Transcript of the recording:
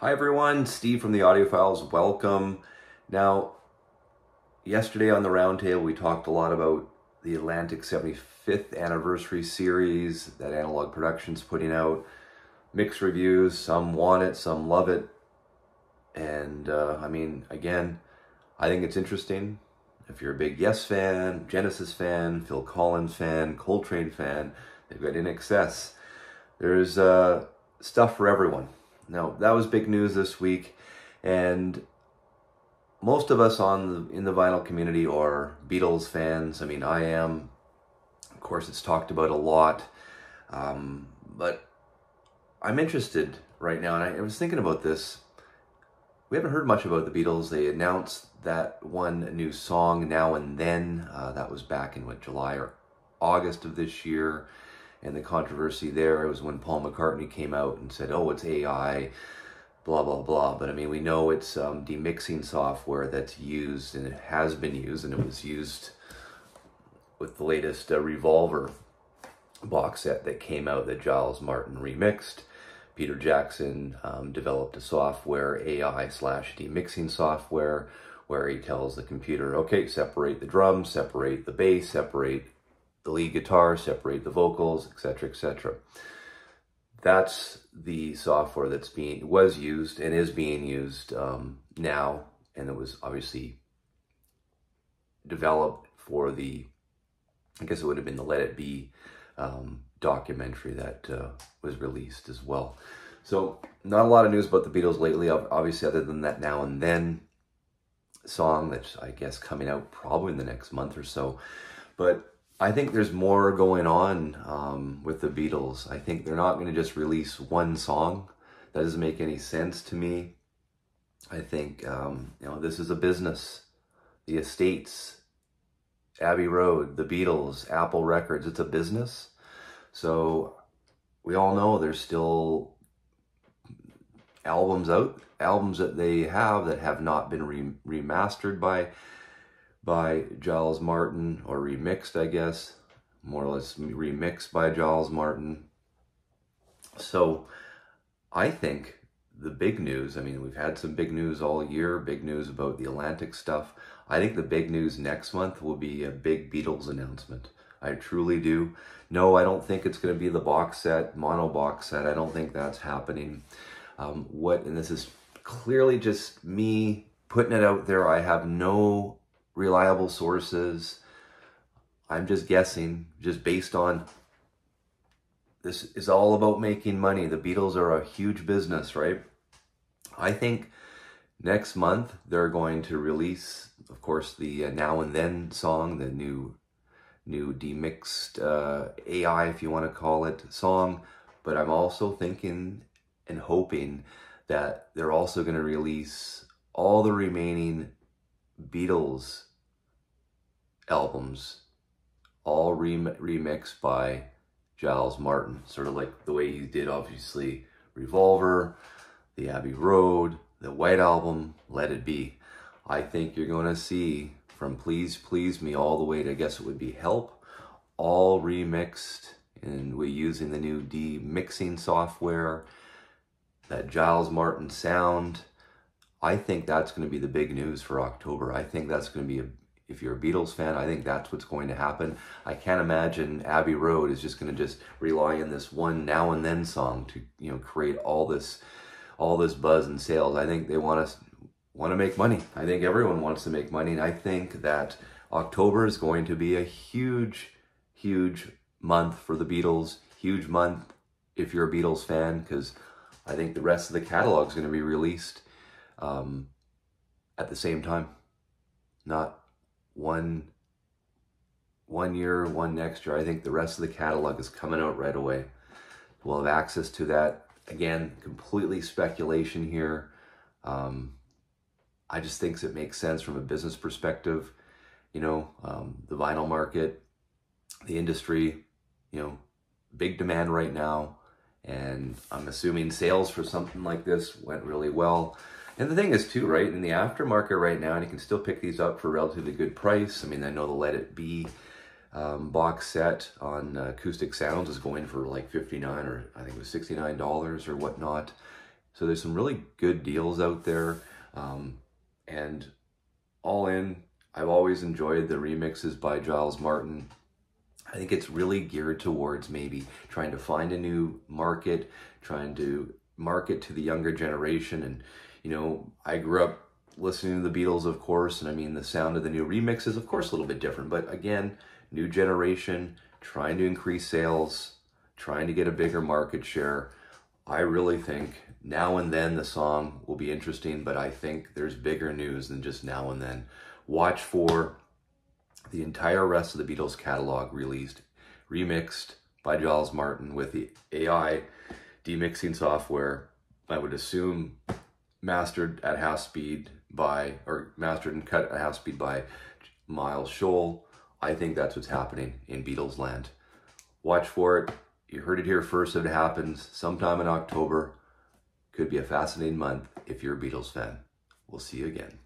Hi everyone, Steve from the Audiophiles. Welcome. Now, yesterday on the roundtable we talked a lot about the Atlantic 75th anniversary series that Analog Productions putting out. Mixed reviews, some want it, some love it. And again, I think it's interesting. If you're a big Yes fan, Genesis fan, Phil Collins fan, Coltrane fan, they've got In Excess. There's stuff for everyone. Now, that was big news this week, and most of us in the vinyl community are Beatles fans. I mean, I am. Of course, it's talked about a lot, but I'm interested right now, and I was thinking about this. We haven't heard much about the Beatles. They announced that one new song, Now and Then. That was back in, July or August of this year. And the controversy there was when Paul McCartney came out and said, oh, it's AI, blah, blah, blah. But I mean, we know it's demixing software that's used, and it has been used, and it was used with the latest Revolver box set that came out that Giles Martin remixed. Peter Jackson developed a software, AI/demixing software, where he tells the computer, okay, separate the drums, separate the bass, separate the lead guitar, separate the vocals, etc., etc. That's the software that's was used and is being used now, and it was obviously developed for the, I guess it would have been the Let It Be documentary that was released as well. So not a lot of news about the Beatles lately, obviously, other than that Now and Then song that's, I guess, coming out probably in the next month or so. But I think there's more going on with the Beatles. I think they're not going to just release one song. That doesn't make any sense to me. I think, this is a business. The estates, Abbey Road, the Beatles, Apple Records, it's a business. So we all know there's still albums that they have not been remastered by Giles Martin, or remixed, I guess, more or less remixed by Giles Martin. So I think the big news, I mean, we've had some big news all year, big news about the Atlantic stuff. I think the big news next month will be a big Beatles announcement. I truly do. No, I don't think it's going to be the box set, mono box set. I don't think that's happening. And this is clearly just me putting it out there. I have no reliable sources. I'm just guessing, just based on, this is all about making money. The Beatles are a huge business, right? I think next month they're going to release, of course, the Now and Then song, the new demixed AI, if you want to call it, song. But I'm also thinking and hoping that they're also going to release all the remaining Beatles albums, all remixed by Giles Martin, sort of like the way he did, obviously, Revolver, the Abbey Road, the White Album, Let It Be. I think you're going to see from Please Please Me all the way to, I guess it would be Help, all remixed, and we're using the new demixing software, that Giles Martin sound. I think that's going to be the big news for October. I think that's going to be, if you're a Beatles fan, I think that's what's going to happen. I can't imagine Abbey Road is just going to just rely on this one Now and Then song to, create all this buzz and sales. I think they want to make money. I think everyone wants to make money, and I think that October is going to be a huge, huge month for the Beatles. Huge month if you're a Beatles fan, because I think the rest of the catalog is going to be released at the same time. Not one year, one next year. I think the rest of the catalog is coming out right away. We'll have access to that. Again, completely speculation here. I just think it makes sense from a business perspective. The vinyl market, the industry, big demand right now. And I'm assuming sales for something like this went really well. And the thing is too, right, in the aftermarket right now, and you can still pick these up for a relatively good price. I mean, I know the Let It Be box set on Acoustic Sounds is going for like $59 or I think it was $69 or whatnot. So there's some really good deals out there. And all in, I've always enjoyed the remixes by Giles Martin. I think it's really geared towards maybe trying to find a new market, trying to market to the younger generation. And, you know, I grew up listening to the Beatles, of course, and I mean, the sound of the new remix is, of course, a little bit different. But again, new generation, trying to increase sales, trying to get a bigger market share. I really think Now and Then, the song, will be interesting, but I think there's bigger news than just Now and Then. Watch for the entire rest of the Beatles catalog released, remixed by Giles Martin with the AI demixing software. I would assume mastered at half speed by, or mastered and cut at half speed by Miles Scholl. I think that's what's happening in Beatles land. Watch for it. You heard it here first. If it happens sometime in October, could be a fascinating month if you're a Beatles fan. We'll see you again.